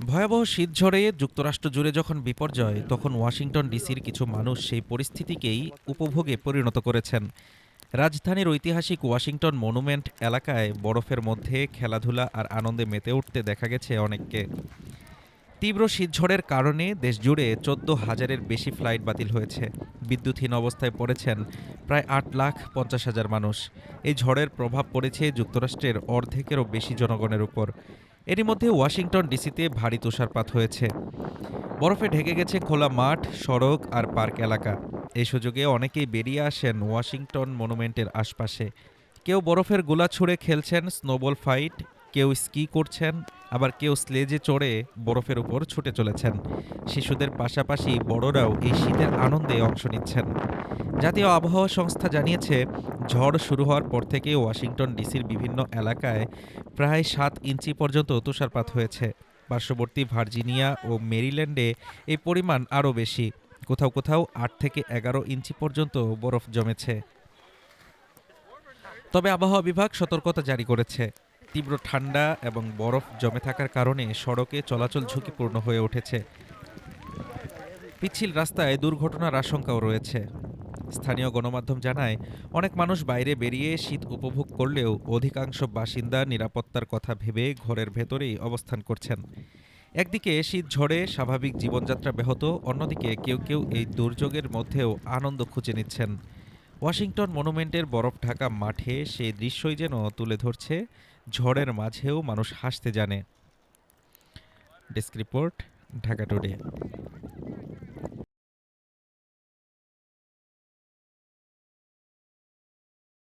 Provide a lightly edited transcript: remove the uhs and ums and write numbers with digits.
ভয়াবহ শীতঝড়ে যুক্তরাষ্ট্র জুড়ে যখন বিপর্যয়, তখন ওয়াশিংটন ডিসির কিছু মানুষ সেই পরিস্থিতিকেই উপভোগে পরিণত করেছেন। রাজধানীর ঐতিহাসিক ওয়াশিংটন মনুমেন্ট এলাকায় বরফের মধ্যে খেলাধুলা আর আনন্দে মেতে উঠতে দেখা গেছে অনেককে। তীব্র শীতঝড়ের কারণে দেশজুড়ে ১৪,০০০-এর বেশি ফ্লাইট বাতিল হয়েছে। বিদ্যুৎহীন অবস্থায় পড়েছেন প্রায় ৮,৫০,০০০ মানুষ। এই ঝড়ের প্রভাব পড়েছে যুক্তরাষ্ট্রের অর্ধেকেরও বেশি জনগণের উপর। এরই মধ্যে ওয়াশিংটন ডিসিতে ভারী তুষারপাত হয়েছে। বরফে ঢেকে গেছে খোলা মাঠ, সড়ক আর পার্ক এলাকা। এই সুযোগে অনেকেই বেরিয়ে আসেন ওয়াশিংটন মনুমেন্টের আশপাশে। কেউ বরফের গোলা ছুঁড়ে খেলছেন, স্নোবল ফাইট, কেউ স্কি করছেন, আবার কেউ স্লেজে চড়ে বরফের উপর ছুটে চলেছেন। শিশুদের পাশাপাশি বড়রাও এই শীতের আনন্দে অংশ নিচ্ছেন। জাতীয় আবহাওয়া সংস্থা জানিয়েছে, ঝড় শুরু হওয়ার পর থেকে ওয়াশিংটন ডিসির বিভিন্ন এলাকায় প্রায় ৭ ইঞ্চি পর্যন্ত তুষারপাত হয়েছে। পার্শ্ববর্তী ভার্জিনিয়া ও মেরিল্যান্ডে এই পরিমাণ আরও বেশি। কোথাও কোথাও ৮ থেকে ১১ ইঞ্চি পর্যন্ত বরফ জমেছে। তবে আবহাওয়া বিভাগ সতর্কতা জারি করেছে। তীব্র ঠান্ডা এবং বরফ জমে থাকার কারণে সড়কে চলাচল ঝুঁকিপূর্ণ হয়ে উঠেছে। পিচ্ছিল রাস্তায় দুর্ঘটনার আশঙ্কাও রয়েছে। স্থানীয় গণমাধ্যম জানায়, অনেক মানুষ বাইরে বেরিয়ে শীত উপভোগ করলেও অধিকাংশ বাসিন্দা নিরাপত্তার কথা ভেবে ঘরের ভেতরেই অবস্থান করছেন। একদিকে শীত ঝড়ে স্বাভাবিক জীবনযাত্রা ব্যাহত, অন্যদিকে কেউ কেউ এই দুর্যোগের মধ্যেও আনন্দ খুঁজে নিচ্ছেন। ওয়াশিংটন মনুমেন্টের বরফ ঢাকা মাঠে সেই দৃশ্যই যেন তুলে ধরছে, ঝড়ের মাঝেও মানুষ হাসতে জানে। Desk report, Dhaka today.